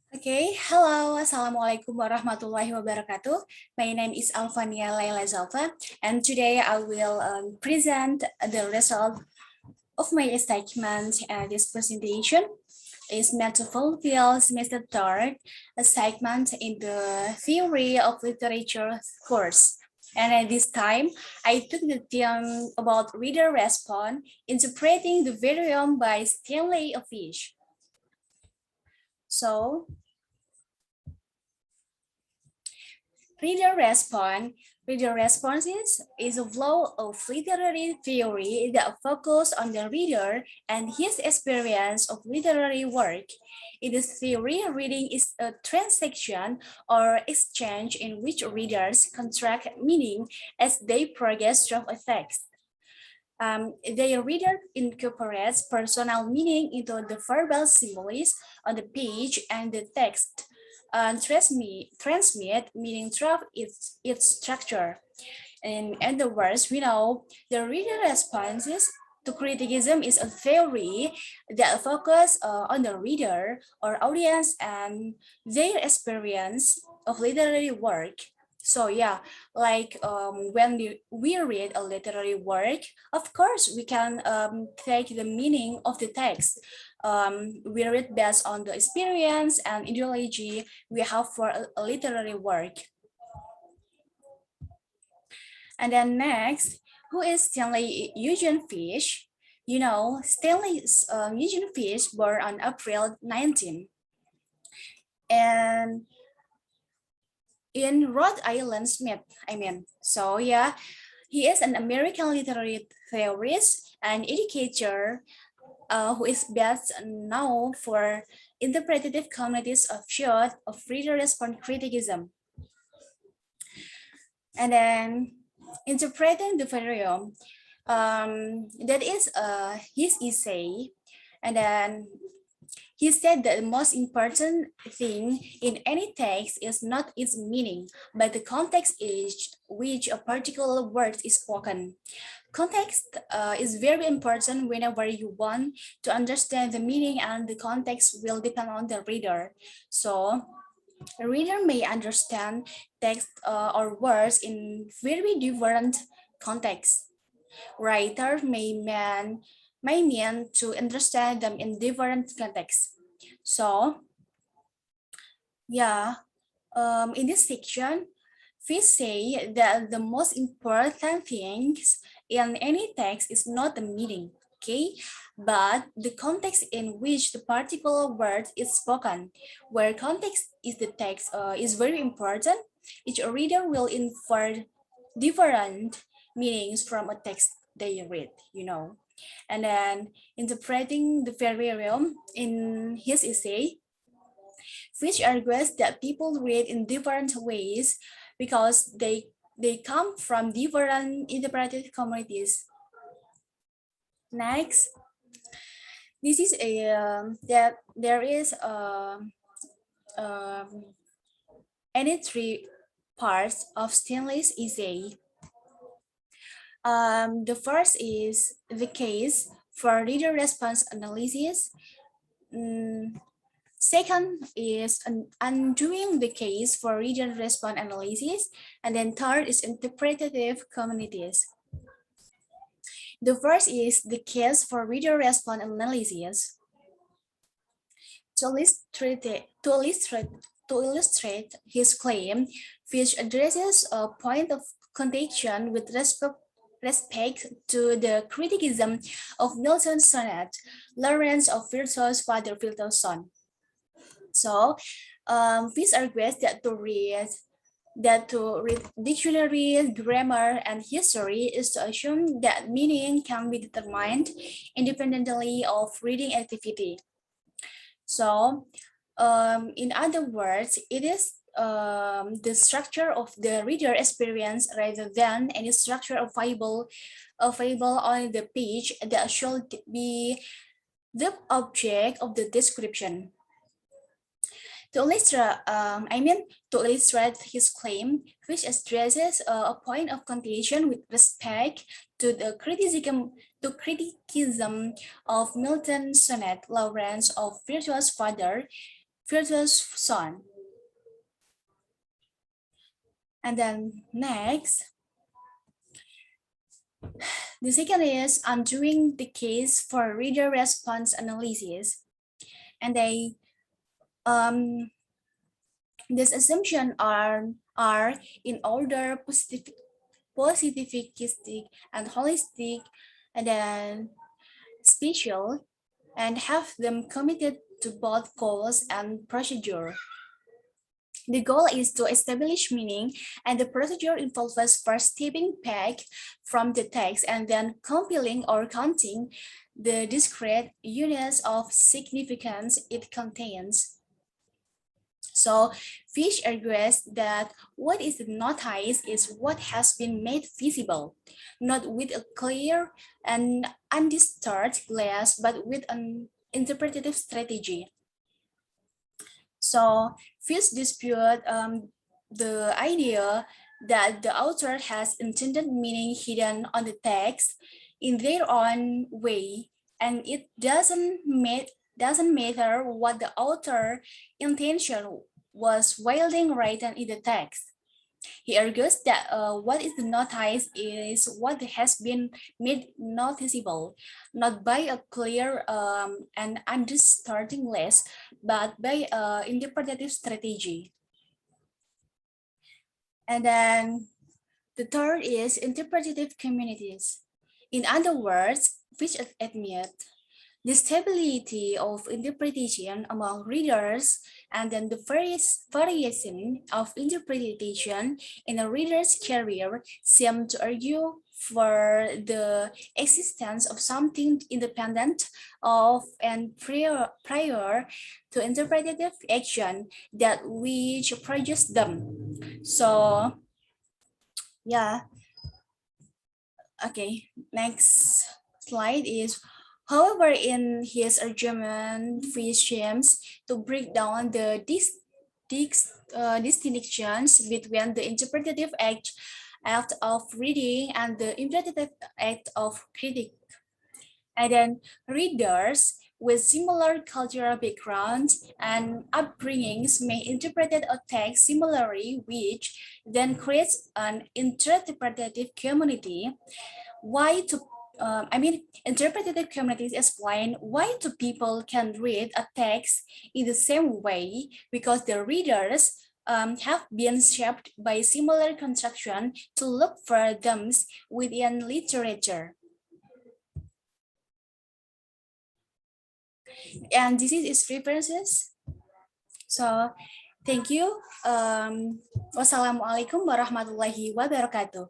Okay, hello, Assalamualaikum warahmatullahi wabarakatuh. My name is Alvania Laila Zalfa, and today I will present the result of my segment. This presentation is meant to fulfill semester third segment in the theory of literature course. And at this time, I took the theme about reader response, interpreting the Variorum by Stanley of Fish. So, Reader response. Reader responses is a flow of literary theory that focuses on the reader and his experience of literary work. In this theory, reading is a transaction or exchange in which readers contract meaning as they progress through a text. The reader incorporates personal meaning into the verbal symbols on the page and the text transmit meaning through its structure. In other words, we know the reader responses to criticism is a theory that focuses on the reader or audience and their experience of literary work. So yeah, like when we read a literary work, of course we can take the meaning of the text. We read based on the experience and ideology we have for a literary work. And then next, who is Stanley Eugene Fish? You know, Stanley Eugene Fish born on April 19. And in Rhode Island, Smith, So yeah, he is an American literary theorist and educator who is best known for interpretative communities of thought of reader response criticism. And then interpreting the Variorum, that is his essay. And then he said that the most important thing in any text is not its meaning, but the context in which a particular word is spoken. Context is very important whenever you want to understand the meaning, and the context will depend on the reader. So a reader may understand text or words in very different contexts. Writer may mean to understand them in different contexts. So yeah, in this section, we say that the most important things in any text is not the meaning, okay, but the context in which the particular word is spoken. Where context is the text is very important. Each reader will infer different meanings from a text they read, And then interpreting the Variorum in his essay, which argues that people read in different ways because they come from different interpretive communities. Next, this is a that there is um, any three parts of Stanley's essay. The first is the case for reader response analysis. Second is undoing the case for reader response analysis. And then third is interpretative communities. The first is the case for reader response analysis. To illustrate his claim, which addresses a point of contention with respect to the criticism of Milton's sonnet, Lawrence of Virtuo's father, Virtuo's son. So, these argues that to read dictionary, grammar, and history is to assume that meaning can be determined independently of reading activity. So, in other words, it is the structure of the reader experience rather than any structure available on the page that should be the object of the description. To illustrate his claim, which addresses a point of contention with respect to the criticism of Milton's sonnet, Lawrence of Virtuo's father, virtuous son. And then next, the second is undoing the case for reader response analysis. And this assumption are in order positivistic and holistic, and then spatial, and have them committed to both goals and procedure. The goal is to establish meaning, and the procedure involves first stepping back from the text and then compiling or counting the discrete units of significance it contains. So Fish argues that what is noticed is what has been made visible, not with a clear and undisturbed glance, but with an interpretative strategy. So Fish dispute the idea that the author has intended meaning hidden on the text in their own way, and it doesn't matter what the author intention was while being written in the text. He argues that what is noticed is what has been made noticeable, not by a clear and undisturbed list, but by interpretative strategy. And then the third is interpretative communities. In other words, which admit the stability of interpretation among readers, and then the variation of interpretation in a reader's career seem to argue for the existence of something independent of and prior to interpretative action that which produce them. So yeah, okay, next slide is, however, in his argument, Fish aims to break down the distinctions between the interpretative act of reading and the interpretative act of critique. And then readers with similar cultural backgrounds and upbringings may interpret a text similarly, which then creates an interpretative community. Interpretative communities explain why two people can read a text in the same way, because the readers have been shaped by similar construction to look for them within literature. And this is its references. So thank you. Wassalamualaikum warahmatullahi wabarakatuh.